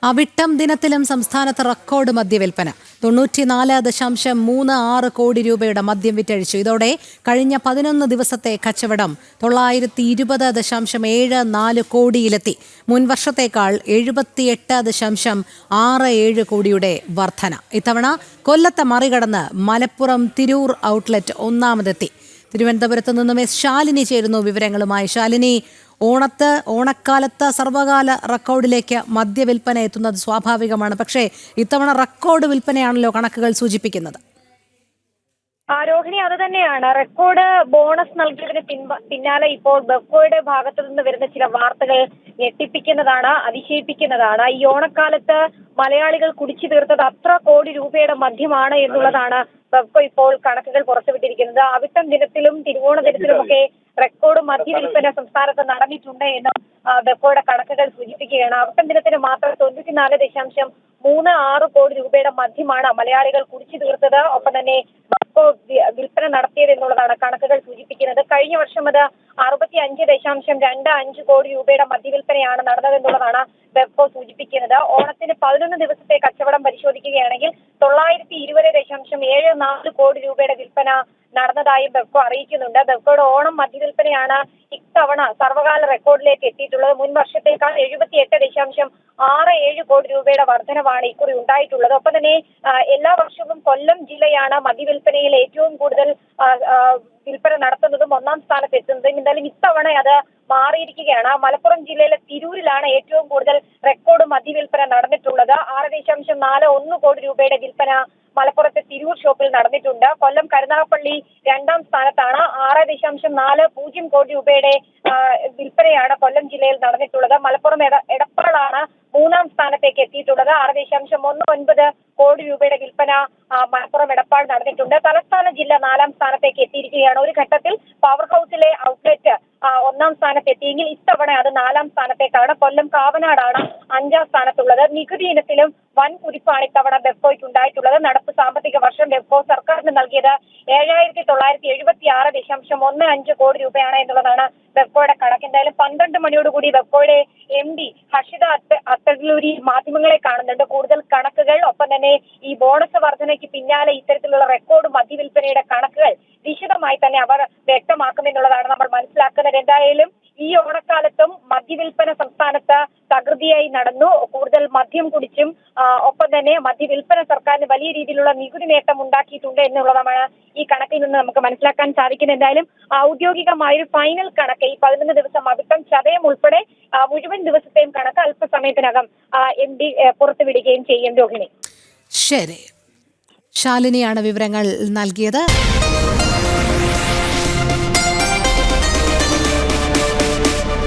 അവിട്ടം ദിനത്തിലും സംസ്ഥാനത്ത് റെക്കോർഡ് മദ്യവിൽപ്പന 94.36 കോടി രൂപയുടെ മദ്യം വിറ്റഴിച്ചു. ഇതോടെ കഴിഞ്ഞ 11 ദിവസത്തെ കച്ചവടം 920.74 കോടിയിലെത്തി. മുൻ വർഷത്തേക്കാൾ 78.67 കോടിയുടെ വർധന. ഇത്തവണ കൊല്ലത്തെ മറികടന്ന് മലപ്പുറം തിരൂർ ഔട്ട്ലെറ്റ് ഒന്നാമതെത്തി. തിരുവനന്തപുരത്ത് നിന്നും എസ് ശാലിനി ചേരുന്നു വിവരങ്ങളുമായി. ശാലിനി, ഓണക്കാലത്ത് സർവകാല റെക്കോർഡിലേക്ക് മദ്യവിൽപ്പന എത്തുന്നത് സ്വാഭാവികമാണ്. പക്ഷേ ഇത്തവണ റെക്കോർഡ് വിൽപ്പനയാണല്ലോ കണക്കുകൾ സൂചിപ്പിക്കുന്നത്. രോഹിണി, അത് തന്നെയാണ്. റെക്കോർഡ് ബോണസ് നൽകിയതിന് പിന്നാലെ ഇപ്പോൾ ബെഫ്കോയുടെ ഭാഗത്തു നിന്ന് വരുന്ന ചില വാർത്തകൾ ഞെട്ടിപ്പിക്കുന്നതാണ്, അതിശയിപ്പിക്കുന്നതാണ്. ഈ ഓണക്കാലത്ത് മലയാളികൾ കുടിച്ചു തീർത്തത് അത്ര കോടി രൂപയുടെ മദ്യമാണ് എന്നുള്ളതാണ് ബെഫ്കോ ഇപ്പോൾ കണക്കുകൾ പുറത്തുവിട്ടിരിക്കുന്നത്. അവിട്ടം ദിനത്തിലും തിരുവോണ ദിനത്തിലുമൊക്കെ റെക്കോർഡ് മദ്യവിൽപ്പന സംസ്ഥാനത്ത് നടന്നിട്ടുണ്ട് എന്ന് ബെഫ്കോയുടെ കണക്കുകൾ സൂചിപ്പിക്കുകയാണ്. അവിട്ടം ദിനത്തിന് മാത്രം 94.36 കോടി രൂപയുടെ മദ്യമാണ് മലയാളികൾ കുടിച്ചു തീർത്തത്. ഒപ്പം തന്നെ ബെഫ്കോ വിൽപ്പന നടത്തിയത് എന്നുള്ളതാണ് കണക്കുകൾ സൂചിപ്പിക്കുന്നത്. കഴിഞ്ഞ വർഷം അത് 65.25 കോടി രൂപയുടെ മദ്യവിൽപ്പനയാണ് നടന്നതെന്നുള്ളതാണ് ബെഫ്കോ സൂചിപ്പിക്കുന്നത്. ഓണത്തിന് 11 ദിവസത്തെ കച്ചവടം പരിശോധിക്കുകയാണെങ്കിൽ 920.74 കോടി രൂപയുടെ വിൽപ്പന നടന്നതായും ബെഫ്കോ അറിയിക്കുന്നുണ്ട്. ബെഫ്കോയുടെ ഓണം മദ്യവിൽപ്പനയാണ് ഇത്തവണ സർവകാല റെക്കോർഡിലേക്ക് എത്തിയിട്ടുള്ളത്. മുൻ വർഷത്തേക്കാൾ 78.67 കോടി രൂപയുടെ വർധനവാണ് ഇക്കുറി ഉണ്ടായിട്ടുള്ളത്. ഒപ്പം തന്നെ എല്ലാ വർഷവും കൊല്ലം ജില്ലയാണ് മദ്യവിൽപ്പനയിൽ ഏറ്റവും കൂടുതൽ വിൽപ്പന നടത്തുന്നതും ഒന്നാം സ്ഥാനത്ത് എത്തുന്നതും. എന്തായാലും ഇത്തവണ അത് മാറിയിരിക്കുകയാണ്. മലപ്പുറം ജില്ലയിലെ തിരൂരിലാണ് ഏറ്റവും കൂടുതൽ റെക്കോർഡ് മദ്യവിൽപ്പന നടന്നിട്ടുള്ളത്. 6.41 കോടി രൂപയുടെ വിൽപ്പന മലപ്പുറത്തെ തിരൂർ ഷോപ്പിൽ നടന്നിട്ടുണ്ട്. കൊല്ലം കരുനാഗപ്പള്ളി രണ്ടാം സ്ഥാനത്താണ്. 6.40 കോടി രൂപയുടെ വിൽപ്പനയാണ് കൊല്ലം ജില്ലയിൽ നടന്നിട്ടുള്ളത്. മലപ്പുറം എടപ്പാളാണ് മൂന്നാം സ്ഥാനത്തേക്ക് എത്തിയിട്ടുള്ളത്. 6.19 കോടി രൂപയുടെ വിൽപ്പന മലപ്പുറം എടപ്പാൾ നടന്നിട്ടുണ്ട്. തലസ്ഥാന ജില്ല 4ാം സ്ഥാനത്തേക്ക് എത്തിയിരിക്കുകയാണ്. ഒരു ഘട്ടത്തിൽ പവർ ഹൗസിലെ ഔട്ട്ലെറ്റ് ഒന്നാം സ്ഥാനത്തെത്തിയെങ്കിൽ ഇത്തവണ അത് 4ാം സ്ഥാനത്തേക്കാണ്. കൊല്ലം കാവനാടാണ് 5ാം സ്ഥാനത്തുള്ളത്. നികുതി ഇനത്തിലും വൻ കുതിപ്പാണ് ഇത്തവണ ബെഫ്കോയ്ക്ക് ഉണ്ടായിട്ടുള്ളത്. നടപ്പ് സാമ്പത്തിക വർഷം ബെഫ്കോ സർക്കാരിന് നൽകിയത് 7,976.15 കോടി രൂപയാണ് എന്നുള്ളതാണ് ബെഫ്കോയുടെ കണക്ക്. എന്തായാലും 12 മണിയോടുകൂടി ബെഫ്കോയുടെ MD ഹർഷിത അത്തല്ലൂരി മാധ്യമങ്ങളെ കാണുന്നുണ്ട്. കൂടുതൽ കണക്കുകൾ, ഒപ്പം തന്നെ ഈ ബോണസ് വർധനയ്ക്ക് പിന്നാലെ ഇത്തരത്തിലുള്ള റെക്കോർഡ് മദ്യവിൽപ്പനയുടെ കണക്കുകൾ വിശദമായി തന്നെ അവർ വ്യക്തമാക്കുമെന്നുള്ളതാണ് നമ്മൾ മനസ്സിലാക്കുന്നത്. എന്തായാലും ഈ ഓണക്കാലത്തും മദ്യവിൽപ്പന സംസ്ഥാനത്ത് തകൃതിയായി നടന്നു. കൂടുതൽ മദ്യം കുടിച്ചും ഒപ്പം തന്നെ മദ്യവിൽപ്പന സർക്കാരിന് വലിയ രീതിയിലുള്ള നികുതി നേട്ടം ഉണ്ടാക്കിയിട്ടുണ്ട് എന്നുള്ളതാണ് ഈ കണക്കിൽ നിന്ന് നമുക്ക് മനസ്സിലാക്കാൻ സാധിക്കുന്നത്. എന്തായാലും ഔദ്യോഗികമായൊരു ഫൈനൽ കണക്ക് ഈ 11 ദിവസം അവിട്ടം ചതയം ഉൾപ്പെടെ മുഴുവൻ ദിവസത്തെയും കണക്ക് അല്പസമയത്തിനകം MD പുറത്തുവിടുകയും ചെയ്യും. രോഹിണി, ശരി, ശാലിനിയാണ് വിവരങ്ങൾ നൽകിയത്.